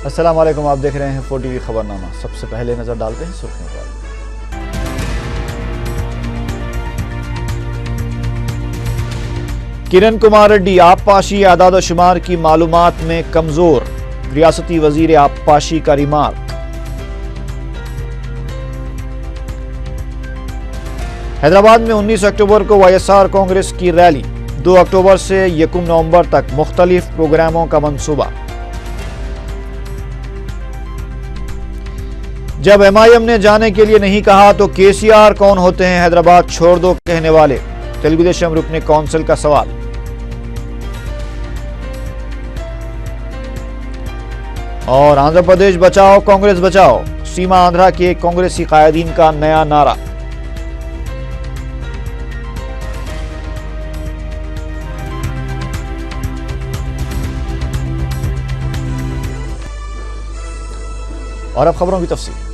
السلام علیکم، آپ دیکھ رہے ہیں 4 TV خبرنامہ۔ سب سے پہلے نظر ڈالتے ہیں سرخیوں پر۔ کرن کمار ریڈی آبپاشی اعداد و شمار کی معلومات میں کمزور، ریاستی وزیر آبپاشی کا ریمارک۔ حیدرآباد میں 19 اکتوبر کو YSR کانگریس کی ریلی، 2 اکتوبر سے 1 نومبر تک مختلف پروگراموں کا منصوبہ۔ جب MIM نے جانے کے لیے نہیں کہا تو KCR کون ہوتے ہیں حیدرآباد چھوڑ دو کہنے والے، تلگو دیشم رکن کونسل کا سوال۔ اور آندھرا پردیش بچاؤ کانگریس بچاؤ، سیما آندھرا کے کانگریسی قائدین کا نیا نعرہ۔ اور اب خبروں کی تفصیل۔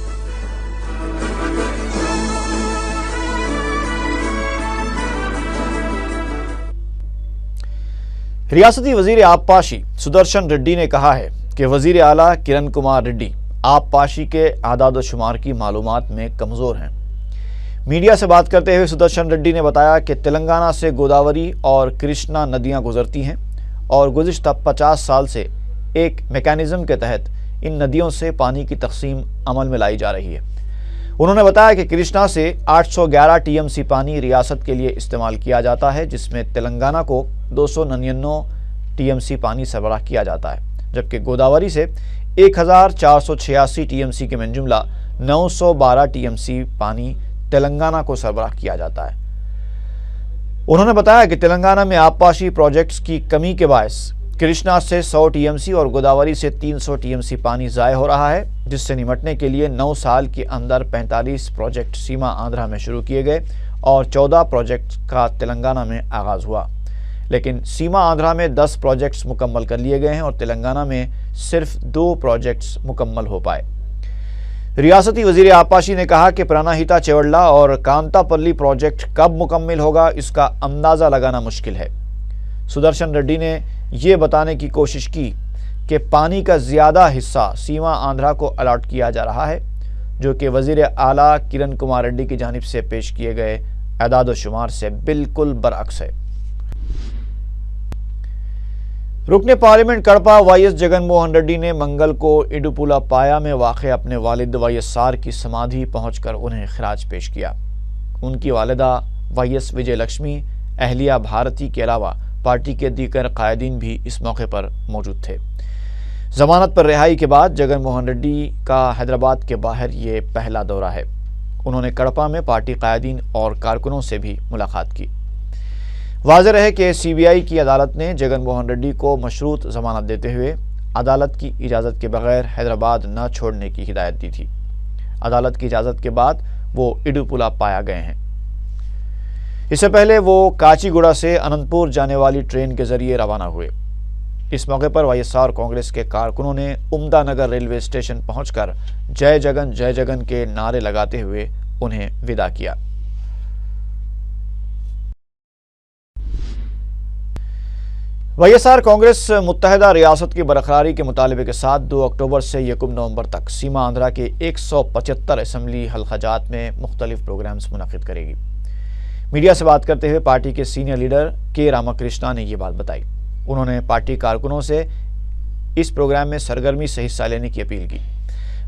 ریاستی وزیر آبپاشی سدرشن ریڈی نے کہا ہے کہ وزیر اعلیٰ کرن کمار ریڈی آبپاشی کے اعداد و شمار کی معلومات میں کمزور ہیں۔ میڈیا سے بات کرتے ہوئے سدرشن ریڈی نے بتایا کہ تلنگانہ سے گوداوری اور کرشنا ندیاں گزرتی ہیں اور گزشتہ 50 سال سے ایک میکانزم کے تحت ان ندیوں سے پانی کی تقسیم عمل میں لائی جا رہی ہے۔ انہوں نے بتایا کہ کرشنا سے 811 TMC پانی ریاست کے لیے استعمال کیا جاتا ہے، جس میں تلنگانہ کو 299 TMC پانی سربراہ کیا جاتا ہے، جبکہ گوداوری سے 1486 TMC کے من جملہ 912 TMC پانی تلنگانہ کو سربراہ کیا جاتا ہے۔ انہوں نے بتایا کہ تلنگانہ میں آبپاشی پروجیکٹس کی کمی کے باعث کرشنا سے 100 TMC اور گوداوری سے 300 TMC پانی ضائع ہو رہا ہے، جس سے نمٹنے کے لیے 9 سال کے اندر 45 پروجیکٹ سیما آندھرا میں شروع کیے گئے اور 14 پروجیکٹس کا تلنگانہ میں آغاز ہوا، لیکن سیما آندھرا میں 10 پروجیکٹس مکمل کر لیے گئے ہیں اور تلنگانہ میں صرف 2 پروجیکٹس مکمل ہو پائے۔ ریاستی وزیر آبپاشی نے کہا کہ پراناہیتا چیوڑلہ اور کانتا پلی پروجیکٹ کب مکمل ہوگا اس کا اندازہ لگانا مشکل ہے۔ سدرشن ریڈی نے یہ بتانے کی کوشش کی کہ پانی کا زیادہ حصہ سیما آندھرا کو الاٹ کیا جا رہا ہے، جو کہ وزیر اعلیٰ کرن کمار ریڈی کی جانب سے پیش کیے گئے اعداد و شمار سے بالکل برعکس ہے۔ رکن پارلیمنٹ کڑپا YS جگن موہن ریڈی نے منگل کو اڈوپولا پایا میں واقع اپنے والد YSR کی سمادھی پہنچ کر انہیں خراج پیش کیا۔ ان کی والدہ YS وجے لکشمی، اہلیہ بھارتی کے علاوہ پارٹی کے دیگر قائدین بھی اس موقع پر موجود تھے۔ ضمانت پر رہائی کے بعد جگن موہن ریڈی کا حیدرآباد کے باہر یہ پہلا دورہ ہے۔ انہوں نے کڑپا میں پارٹی قائدین اور کارکنوں سے بھی ملاقات کی۔ واضح رہے کہ CBI کی عدالت نے جگن موہن ریڈی کو مشروط ضمانت دیتے ہوئے عدالت کی اجازت کے بغیر حیدرآباد نہ چھوڑنے کی ہدایت دی تھی۔ عدالت کی اجازت کے بعد وہ اڈوپولا پایا گئے ہیں۔ اس سے پہلے وہ کاچی گوڑا سے اننت پور جانے والی ٹرین کے ذریعے روانہ ہوئے۔ اس موقع پر YSR کانگریس کے کارکنوں نے عمدہ نگر ریلوے اسٹیشن پہنچ کر جے جگن کے نعرے لگاتے ہوئے انہیں وداع کیا۔ YSR کانگریس متحدہ ریاست کی برقراری کے مطالبے کے ساتھ 2 اکتوبر سے 1 نومبر تک سیما آندھرا کے 175 اسمبلی حلقہ جات میں مختلف پروگرامز منعقد کرے گی۔ میڈیا سے بات کرتے ہوئے پارٹی کے سینئر لیڈر کے راما کرشنا نے یہ بات بتائی۔ انہوں نے پارٹی کارکنوں سے اس پروگرام میں سرگرمی سے حصہ لینے کی اپیل کی۔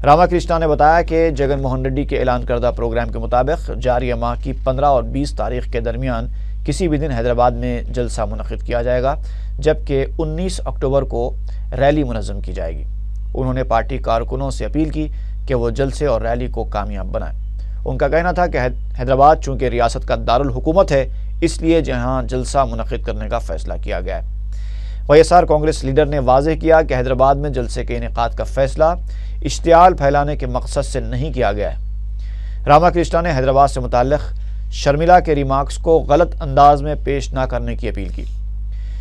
راما کرشنا نے بتایا کہ جگن موہن ریڈی کے اعلان کردہ پروگرام کے مطابق جاریہ ماہ کی 15 اور 20 تاریخ کے درمیان کسی بھی دن حیدرآباد میں جلسہ منعقد کیا جائے گا، جبکہ 19 اکتوبر کو ریلی منظم کی جائے گی۔ انہوں نے پارٹی کارکنوں سے اپیل کی کہ وہ جلسے اور ریلی کو کامیاب بنائیں۔ ان کا کہنا تھا کہ حیدرآباد چونکہ ریاست کا دارالحکومت ہے، اس لیے جہاں جلسہ منعقد کرنے کا فیصلہ کیا گیا ہے۔ YSR کانگریس لیڈر نے واضح کیا کہ حیدرآباد میں جلسے کے انعقاد کا فیصلہ اشتعال پھیلانے کے مقصد سے نہیں کیا گیا ہے۔ راما کرشنا نے حیدرآباد سے متعلق شرمیلا کے ریمارکس کو غلط انداز میں پیش نہ کرنے کی اپیل کی۔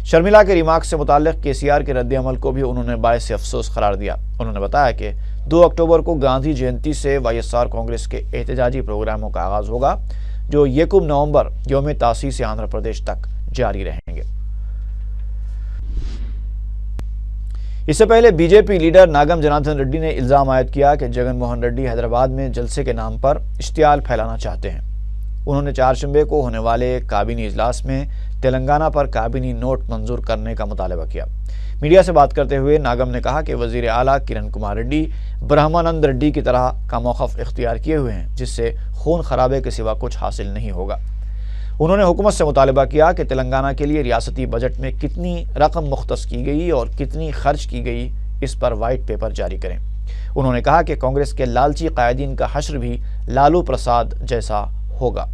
شرمیلا کے ریمارکس سے متعلق KCR کے رد عمل کو بھی انہوں نے باعث افسوس قرار دیا۔ انہوں نے بتایا کہ 2 اکتوبر کو گاندھی جینتی سے YSR کانگریس کے احتجاجی پروگراموں کا آغاز ہوگا، جو 1 نومبر یوم تاسیس آندھرا پردیش تک جاری رہیں گے۔ اس سے پہلے B J P leader Nagam Janardhan Reddy نے الزام عائد کیا کہ جگن موہن ریڈی حیدرآباد میں جلسے کے نام پر اشتعال پھیلانا چاہتے ہیں۔ انہوں نے چہارشنبے کو ہونے والے کابینی اجلاس میں تلنگانہ پر کابینی نوٹ منظور کرنے کا مطالبہ کیا۔ میڈیا سے بات کرتے ہوئے ناگم نے کہا کہ وزیر اعلیٰ کرن کمار ریڈی برہمانند ریڈی کی طرح کا موقف اختیار کیے ہوئے ہیں، جس سے خون خرابے کے سوا کچھ حاصل نہیں ہوگا۔ انہوں نے حکومت سے مطالبہ کیا کہ تلنگانہ کے لیے ریاستی بجٹ میں کتنی رقم مختص کی گئی اور کتنی خرچ کی گئی، اس پر وائٹ پیپر جاری کریں۔ انہوں نے کہا کہ کانگریس کے لالچی قائدین کا حشر بھی لالو پرساد جیسا ہوگا۔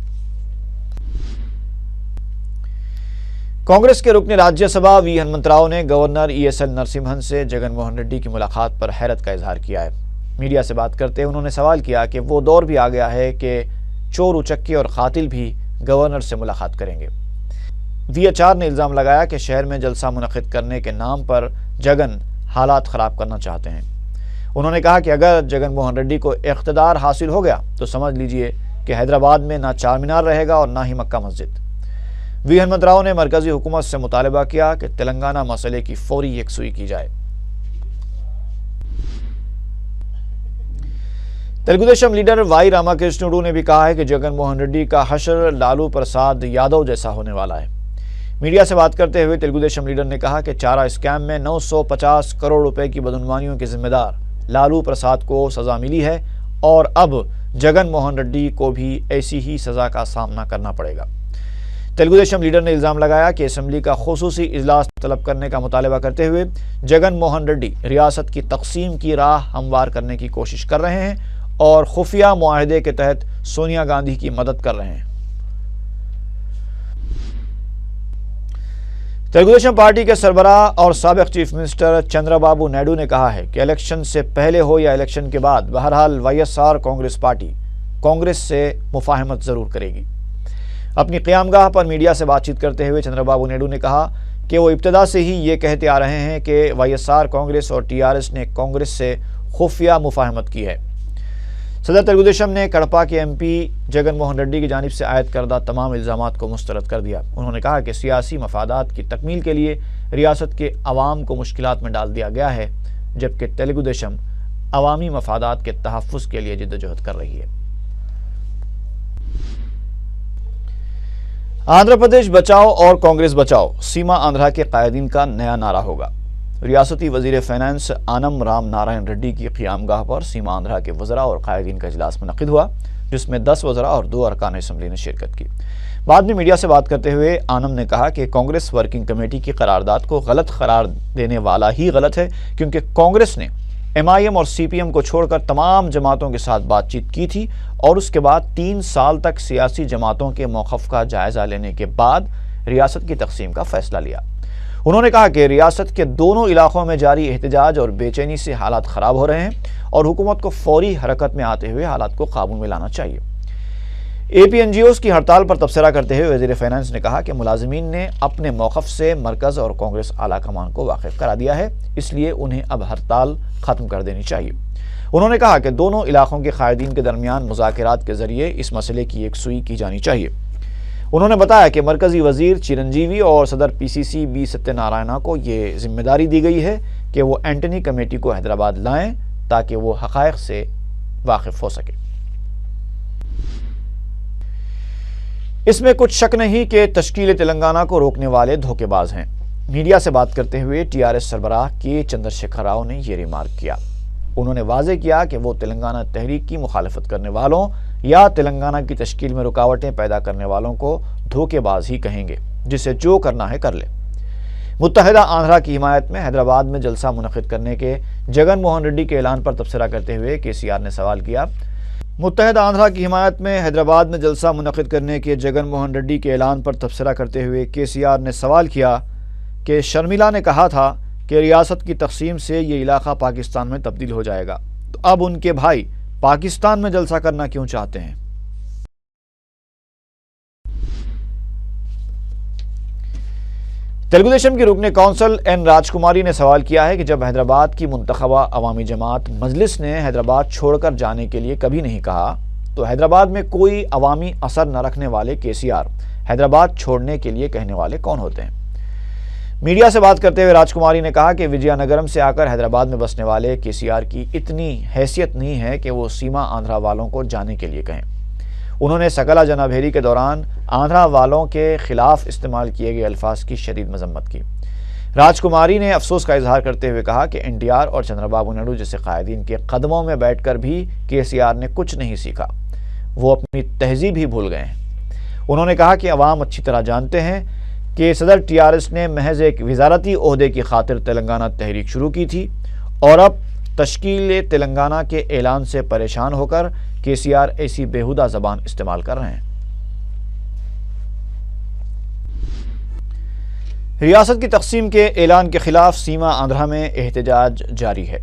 کانگریس کے رکن راجیہ سبھا وی ہنمنت راؤ نے governor E S L Narasimhan سے جگن موہن ریڈی کی ملاقات پر حیرت کا اظہار کیا ہے۔ میڈیا سے بات کرتے انہوں نے سوال کیا کہ وہ دور بھی آ گیا ہے کہ چور اچکے اور قاتل بھی گورنر سے ملاقات کریں گے۔ وی ایچ آر نے الزام لگایا کہ شہر میں جلسہ منعقد کرنے کے نام پر جگن حالات خراب کرنا چاہتے ہیں۔ انہوں نے کہا کہ اگر جگن موہن ریڈی کو اقتدار حاصل ہو گیا تو سمجھ لیجئے کہ حیدرآباد میں نہ چار مینار رہے گا اور نہ ہی مکہ مسجد۔ وی ہنمنت راؤ نے مرکزی حکومت سے مطالبہ کیا کہ تلنگانہ مسئلے کی فوری یکسوئی کی جائے۔ تیلگو دیشم لیڈر وائی راما کرشنوڈو نے بھی کہا ہے کہ جگن موہن ریڈی کا حشر لالو پرساد یادو جیسا ہونے والا ہے۔ میڈیا سے بات کرتے ہوئے تیلگو دیشم لیڈر نے کہا کہ چارہ اسکیم میں 950 کروڑ روپے کی بدعنوانیوں کے ذمہ دار لالو پرساد کو سزا ملی ہے اور اب جگن موہن ریڈی کو بھی ایسی ہی سزا کا سامنا کرنا پڑے گا۔ تیلگو دیشم لیڈر نے الزام لگایا کہ اسمبلی کا خصوصی اجلاس طلب کرنے کا مطالبہ کرتے ہوئے جگن موہن ریڈی ریاست کی تقسیم کی راہ ہموار کرنے کی کوشش کر رہے ہیں اور خفیہ معاہدے کے تحت سونیا گاندھی کی مدد کر رہے ہیں۔ تیلگو دیشم پارٹی کے سربراہ اور سابق چیف منسٹر چندرا بابو نائیڈو نے کہا ہے کہ الیکشن سے پہلے ہو یا الیکشن کے بعد بہرحال Y S R Congress party Congress سے مفاہمت ضرور کرے گی۔ اپنی قیام گاہ پر میڈیا سے بات چیت کرتے ہوئے چندرا بابو نائیڈو نے کہا کہ وہ ابتدا سے ہی یہ کہتے آ رہے ہیں کہ وائی ایس آر کانگریس اور ٹی آر ایس نے کانگریس سے خفیہ مفاہمت کی ہے۔ صدر تیلگو دیشم نے کڑپا کے ایم پی جگن موہن ریڈی کی جانب سے عائد کردہ تمام الزامات کو مسترد کر دیا۔ انہوں نے کہا کہ سیاسی مفادات کی تکمیل کے لیے ریاست کے عوام کو مشکلات میں ڈال دیا گیا ہے، جبکہ تیلگو دیشم عوامی مفادات کے تحفظ کے لیے جدوجہد کر رہی ہے۔ آندھرا پردیش بچاؤ اور کانگریس بچاؤ سیما آندھرا کے قائدین کا نیا نعرہ ہوگا۔ ریاستی وزیر فینانس آنم رام نارائن ریڈی کی قیام گاہ پر سیما آندھرا کے وزراء اور قائدین کا اجلاس منعقد ہوا، جس میں 10 وزراء اور 2 ارکان اسمبلی نے شرکت کی۔ بعد میں میڈیا سے بات کرتے ہوئے آنم نے کہا کہ کانگریس ورکنگ کمیٹی کی قرارداد کو غلط قرار دینے والا ہی غلط ہے، کیونکہ کانگریس نے ایم آئی ایم اور سی پی ایم کو چھوڑ کر تمام جماعتوں کے ساتھ بات چیت کی تھی اور اس کے بعد 3 سال تک سیاسی جماعتوں کے موقف کا جائزہ لینے کے بعد ریاست کی تقسیم کا فیصلہ لیا۔ انہوں نے کہا کہ ریاست کے دونوں علاقوں میں جاری احتجاج اور بے چینی سے حالات خراب ہو رہے ہیں اور حکومت کو فوری حرکت میں آتے ہوئے حالات کو قابو میں لانا چاہیے۔ اے پی این جی اوز کی ہڑتال پر تبصرہ کرتے ہوئے وزیر فینانس نے کہا کہ ملازمین نے اپنے موقف سے مرکز اور کانگریس اعلیٰ کمان کو واقف کرا دیا ہے، اس لیے انہیں اب ہڑتال ختم کر دینی چاہیے۔ انہوں نے کہا کہ دونوں علاقوں کے قائدین کے درمیان مذاکرات کے ذریعے اس مسئلے کی یکسوئی کی جانی چاہیے۔ انہوں نے بتایا کہ مرکزی وزیر چرنجیوی اور صدر پی سی سی بی ستیہ نارائنا کو یہ ذمہ داری دی گئی ہے کہ وہ اینٹنی کمیٹی کو حیدرآباد لائیں تاکہ وہ حقائق سے واقف ہو سکے۔ اس میں کچھ شک نہیں کہ تشکیل تلنگانہ کو روکنے والے دھوکے باز ہیں۔ میڈیا سے بات کرتے ہوئے ٹی آر ایس سربراہ کے چندر شیکھر راؤ نے یہ ریمارک کیا۔ انہوں نے واضح کیا کہ وہ تلنگانہ تحریک کی مخالفت کرنے والوں یا تلنگانہ کی تشکیل میں رکاوٹیں پیدا کرنے والوں کو دھوکے باز ہی کہیں گے، جسے جو کرنا ہے کر لے۔ متحدہ آندھرا کی حمایت میں حیدرآباد میں جلسہ منعقد کرنے کے جگن موہن ریڈی کے اعلان پر تبصرہ کرتے ہوئے کے سی آر نے سوال کیا۔ متحدہ آندھرا کی حمایت میں حیدرآباد میں جلسہ منعقد کرنے کے جگن موہن ریڈی کے اعلان پر تبصرہ کرتے ہوئے کے سی آر نے سوال کیا کہ شرمیلا نے کہا تھا کہ ریاست کی تقسیم سے یہ علاقہ پاکستان میں تبدیل ہو جائے گا، تو اب ان کے بھائی پاکستان میں جلسہ کرنا کیوں چاہتے ہیں؟ تیلگو دیشم کی رکن کونسل این راج کماری نے سوال کیا ہے کہ جب حیدرآباد کی منتخبہ عوامی جماعت مجلس نے حیدرآباد چھوڑ کر جانے کے لیے کبھی نہیں کہا، تو حیدرآباد میں کوئی عوامی اثر نہ رکھنے والے کے سی آر حیدرآباد چھوڑنے کے لیے کہنے والے کون ہوتے ہیں؟ میڈیا سے بات کرتے ہوئے راج کماری نے کہا کہ وجیا نگرم سے آ کر حیدرآباد میں بسنے والے KCR کی اتنی حیثیت نہیں ہے کہ وہ سیما آندھرا والوں کو جانے کے لیے کہیں۔ انہوں نے سکلا جنابھیری کے دوران آندھرا والوں کے خلاف استعمال کیے گئے الفاظ کی شدید مذمت کی۔ راج کماری نے افسوس کا اظہار کرتے ہوئے کہا کہ NTR اور چندرا بابو نائیڈو جیسے قائدین کے قدموں میں بیٹھ کر بھی KCR نے کچھ نہیں سیکھا، وہ اپنی تہذیب ہی بھول گئے ہیں۔ انہوں نے کہا کہ عوام اچھی طرح جانتے ہیں کہ صدر TRS نے محض ایک وزارتی عہدے کی خاطر تلنگانہ تحریک شروع کی تھی اور اب تشکیل تلنگانہ کے اعلان سے پریشان ہو کر KCR ایسی بیہودہ زبان استعمال کر رہے ہیں۔ ریاست کی تقسیم کے اعلان کے خلاف سیما آندھرا میں احتجاج جاری ہے۔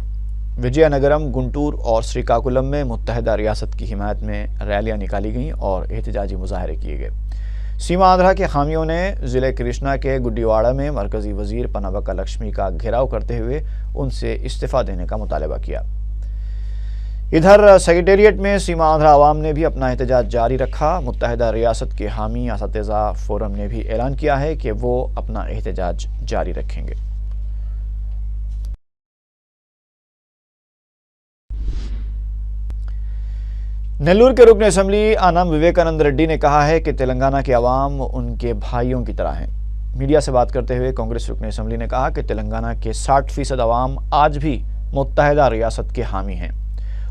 وجیا نگرم، گنٹور اور سریکاکولم میں متحدہ ریاست کی حمایت میں ریلیاں نکالی گئیں اور احتجاجی مظاہرے کیے گئے۔ سیما آندھرا کے حامیوں نے ضلع کرشنا کے گڈیواڑہ میں مرکزی وزیر پنابکا لکشمی کا گھیراؤ کرتے ہوئے ان سے استعفیٰ دینے کا مطالبہ کیا۔ ادھر سیکریٹریٹ میں سیما آندھرا عوام نے بھی اپنا احتجاج جاری رکھا۔ متحدہ ریاست کے حامی اساتذہ فورم نے بھی اعلان کیا ہے کہ وہ اپنا احتجاج جاری رکھیں گے۔ نیلور کے رکن اسمبلی آنم وویکانند ریڈی نے کہا ہے کہ تلنگانہ کے عوام ان کے بھائیوں کی طرح ہیں۔ میڈیا سے بات کرتے ہوئے کانگریس رکن اسمبلی نے کہا کہ تلنگانہ کے 60% عوام آج بھی متحدہ ریاست کے حامی ہیں۔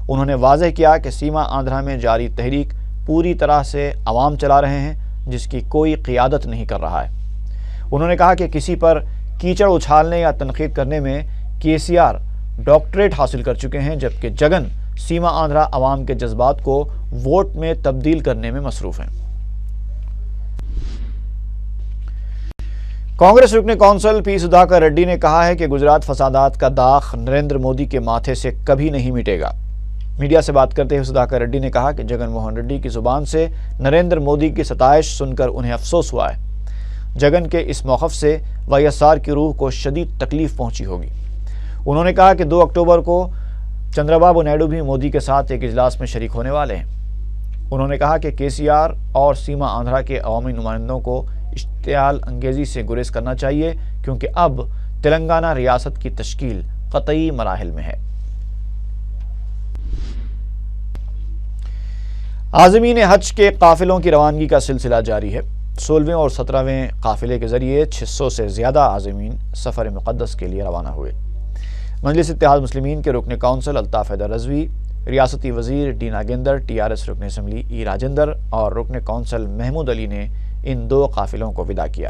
انہوں نے واضح کیا کہ سیما آندھرا میں جاری تحریک پوری طرح سے عوام چلا رہے ہیں، جس کی کوئی قیادت نہیں کر رہا ہے۔ انہوں نے کہا کہ کسی پر کیچڑ اچھالنے یا تنقید کرنے میں KCR ڈاکٹریٹ حاصل کر چکے ہیں، جبکہ جگن سیما آندھرا عوام کے جذبات کو ووٹ میں تبدیل کرنے میں مصروف ہیں۔ کانگریس رکن کونسل P سدھاکر ریڈی نے کہا ہے کہ گجرات فسادات کا داغ نریندر مودی کے ماتھے سے کبھی نہیں مٹے گا۔ میڈیا سے بات کرتے ہوئے سدھاکر ریڈی نے کہا کہ جگن موہن ریڈی کی زبان سے نریندر مودی کی ستائش سن کر انہیں افسوس ہوا ہے۔ جگن کے اس موقف سے YSR کی روح کو شدید تکلیف پہنچی ہوگی۔ انہوں نے کہا کہ 2 اکتوبر کو چندرا بابو نائیڈو بھی مودی کے ساتھ ایک اجلاس میں شریک ہونے والے ہیں۔ انہوں نے کہا کہ KCR اور سیما آندھرا کے عوامی نمائندوں کو اشتعال انگیزی سے گریز کرنا چاہیے، کیونکہ اب تلنگانہ ریاست کی تشکیل قطعی مراحل میں ہے۔ عازمین حج کے قافلوں کی روانگی کا سلسلہ جاری ہے۔ 16ویں اور 17ویں قافلے کے ذریعے 600 سے زیادہ عازمین سفر مقدس کے لیے روانہ ہوئے۔ مجلس اتحاد مسلمین کے رکن کونسل الطاف حیدر رضوی، ریاستی وزیر ڈی ناگیندر، TRS رکن اسمبلی E راجندر اور رکن کونسل محمود علی نے ان 2 قافلوں کو وداع کیا۔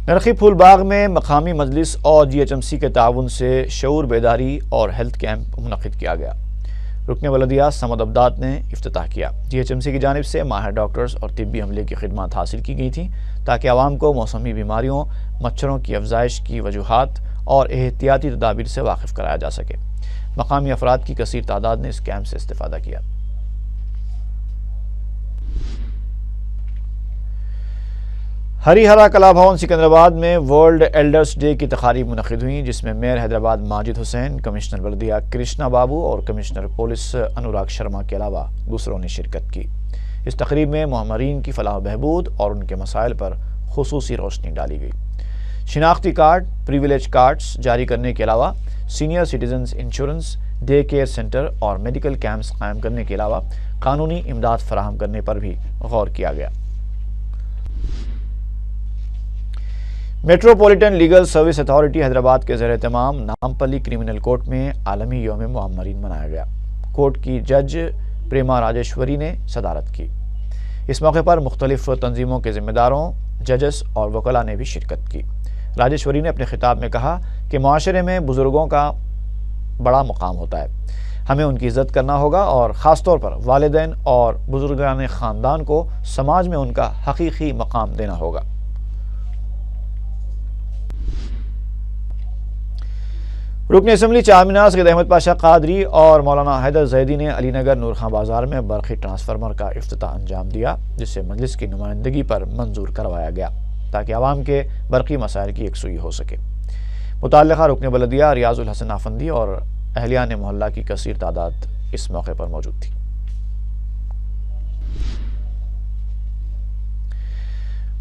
نرخی پھول باغ میں مقامی مجلس اور GHMC کے تعاون سے شعور بیداری اور ہیلتھ کیمپ منعقد کیا گیا۔ رکن بلدیہ سمد عبدات نے افتتاح کیا۔ GHMC کی جانب سے ماہر ڈاکٹرز اور طبی عملے کی خدمات حاصل کی گئی تھیں تاکہ عوام کو موسمی بیماریوں، مچھروں کی افزائش کی وجوہات اور احتیاطی تدابیر سے واقف کرایا جا سکے۔ مقامی افراد کی کثیر تعداد نے اس کیمپ سے استفادہ کیا۔ ہری ہرا کلا بھون سکندرآباد میں ورلڈ ایلڈرز ڈے کی تقاریب منعقد ہوئیں، جس میں میئر حیدرآباد ماجد حسین، کمشنر بلدیہ کرشنا بابو اور کمشنر پولیس انوراگ شرما کے علاوہ دوسروں نے شرکت کی۔ اس تقریب میں معمرین کی فلاح و بہبود اور ان کے مسائل پر خصوصی روشنی ڈالی گئی۔ شناختی کارڈ، پریویلیج کارڈز جاری کرنے کے علاوہ senior citizens insurance, day care centre اور میڈیکل کیمپس قائم کرنے کے علاوہ قانونی امداد فراہم کرنے پر بھی غور کیا گیا۔ Metropolitan legal service authority Hyderabad کے زیر اہتمام نامپلی کرمنل کورٹ میں عالمی یوم معمرین منایا گیا۔ کورٹ کی جج پریما راجیشوری نے صدارت کی۔ اس موقع پر مختلف تنظیموں کے ذمہ داروں، ججز اور وکلاء نے بھی شرکت کی۔ راجیشوری نے اپنے خطاب میں کہا کہ معاشرے میں بزرگوں کا بڑا مقام ہوتا ہے، ہمیں ان کی عزت کرنا ہوگا اور خاص طور پر والدین اور بزرگان خاندان کو سماج میں ان کا حقیقی مقام دینا ہوگا۔ رکن اسمبلی چارمینار سید احمد پاشا قادری اور مولانا حیدر زیدی نے علی نگر نور خان بازار میں برقی ٹرانسفارمر کا افتتاح انجام دیا، جسے مجلس کی نمائندگی پر منظور کروایا گیا تاکہ عوام کے برقی مسائل کی یکسوئی ہو سکے۔ متعلقہ رکن بلدیہ ریاض الحسن آفندی اور اہلیان محلہ کی کثیر تعداد اس موقع پر موجود تھی۔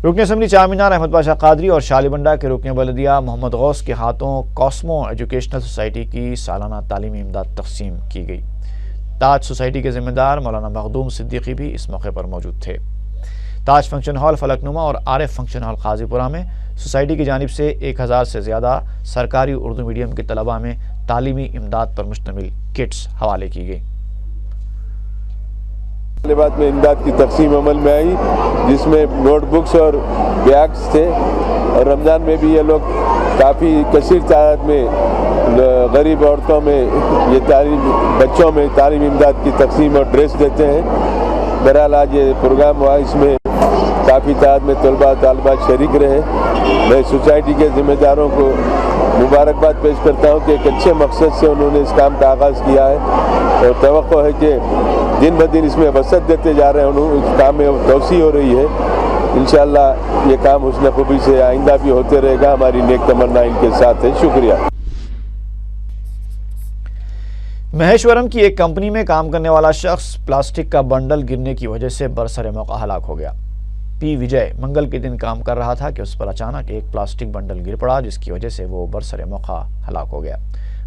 رکن اسمبلی چارمینار احمد پاشا قادری اور شالیبنڈا کے رکن بلدیہ محمد غوث کے ہاتھوں کاسمو ایجوکیشنل سوسائٹی کی سالانہ تعلیمی امداد تقسیم کی گئی۔ تاج سوسائٹی کے ذمہ دار مولانا مخدوم صدیقی بھی اس موقع پر موجود تھے۔ تاج فنکشن ہال فلک نما اور عارف فنکشن ہال قاضی پورہ میں سوسائٹی کی جانب سے 1000 سے زیادہ سرکاری اردو میڈیم کے طلباء میں تعلیمی امداد پر مشتمل کٹس حوالے کی گئی۔ طالبات میں امداد کی تقسیم عمل میں آئی، جس میں نوٹ بکس اور بیگس تھے، اور رمضان میں بھی یہ لوگ کافی کثیر تعداد میں غریب عورتوں میں یہ بچوں میں تعلیمی امداد کی تقسیم اور ڈریس دیتے ہیں۔ بہرحال آج یہ پروگرام ہوا، اس میں کافی تعداد میں طلباء طالبات شریک رہے۔ میں سوسائٹی کے ذمہ داروں کو مبارکباد پیش کرتا ہوں کہ ایک اچھے مقصد سے انہوں نے اس کام کا آغاز کیا ہے، اور توقع ہے کہ دن بدن اس میں وسعت دیتے جا رہے ہیں، اس کام میں توسیع ہو رہی ہے۔ انشاءاللہ یہ کام حسن خوبی سے آئندہ بھی ہوتے رہے گا، ہماری نیک تمنا ان کے ساتھ ہے۔ شکریہ۔ مہیشورم کی ایک کمپنی میں کام کرنے والا شخص پلاسٹک کا بنڈل گرنے کی وجہ سے برسر موقع ہلاک ہو گیا۔ پی وجے منگل کے دن کام کر رہا تھا کہ اس پر اچانک ایک پلاسٹک بنڈل گر پڑا، جس کی وجہ سے وہ برسر موقع ہلاک ہو گیا۔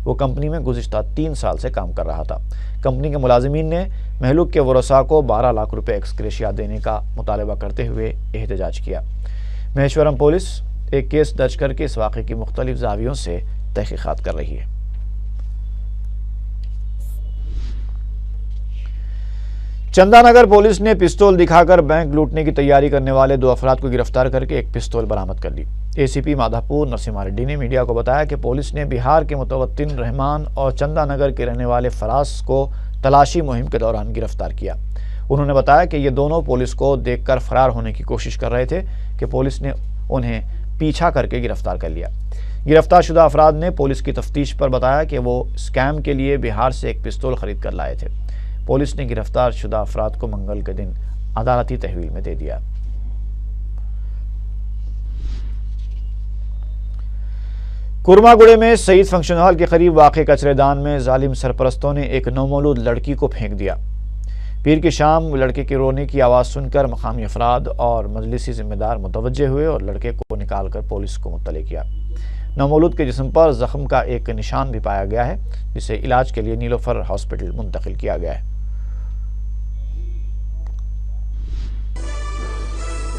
وہ کمپنی میں گزشتہ 3 سال سے کام کر رہا تھا۔ کمپنی کے ملازمین نے مہلوک کے ورثاء کو 12 لاکھ روپے ایکسگریشیا دینے کا مطالبہ کرتے ہوئے احتجاج کیا۔ مہیشورم پولیس ایک کیس درج کر کے اس واقعے کی مختلف زاویوں سے تحقیقات کر رہی ہے۔ چندہ نگر پولیس نے پستول دکھا کر بینک لوٹنے کی تیاری کرنے والے 2 افراد کو گرفتار کر کے ایک پستول برآمد کر لی۔ ACP مادھاپور نرسمہا ریڈی نے میڈیا کو بتایا کہ پولیس نے بہار کے متوطن رحمان اور چندہ نگر کے رہنے والے فراز کو تلاشی مہم کے دوران گرفتار کیا۔ انہوں نے بتایا کہ یہ دونوں پولیس کو دیکھ کر فرار ہونے کی کوشش کر رہے تھے کہ پولیس نے انہیں پیچھا کر کے گرفتار کر لیا۔ گرفتار شدہ افراد نے پولیس کی تفتیش پر بتایا کہ وہ اسکیم کے لیے بہار سے ایک پستول خرید کر لائے تھے۔ پولیس نے گرفتار شدہ افراد کو منگل کے دن عدالتی تحویل میں دے دیا۔ کرما گڑے میں سعید فنکشن ہال کے قریب واقع کچرے دان میں ظالم سرپرستوں نے ایک نومولود لڑکی کو پھینک دیا۔ پیر کی شام لڑکے کے رونے کی آواز سن کر مقامی افراد اور مجلسی ذمہ دار متوجہ ہوئے اور لڑکے کو نکال کر پولیس کو مطلع کیا۔ نومولود کے جسم پر زخم کا ایک نشان بھی پایا گیا ہے، جسے علاج کے لیے نیلوفر ہاسپٹل منتقل کیا گیا ہے۔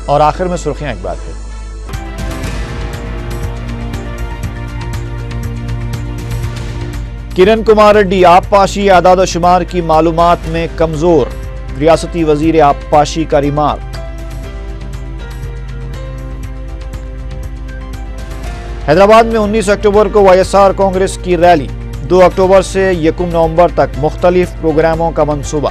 اور آخر میں سرخیاں ایک بار پھر۔ کرن کمار ریڈی آبپاشی اعداد و شمار کی معلومات میں کمزور، ریاستی وزیر آبپاشی کا ریمارک۔ حیدرآباد میں 19 اکتوبر کو وائی ایس آر کانگریس کی ریلی، 2 اکتوبر سے 1 نومبر تک مختلف پروگراموں کا منصوبہ۔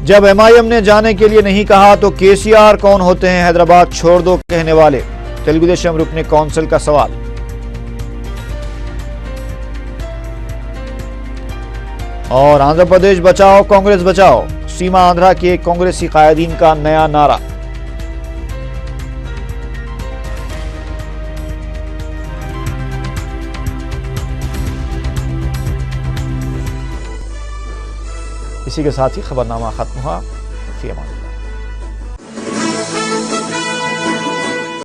جب ایم آئی ایم نے جانے کے لیے نہیں کہا تو کے سی آر کون ہوتے ہیں حیدرآباد چھوڑ دو کہنے والے، تلگو دیشم رکن کونسل کا سوال۔ اور آندھرا پردیش بچاؤ کانگریس بچاؤ، سیما آندھرا کے کانگریسی قائدین کا نیا نعرہ۔ اسی کے ساتھ ہی خبرنامہ ختم ہوا۔ فی امان اللہ۔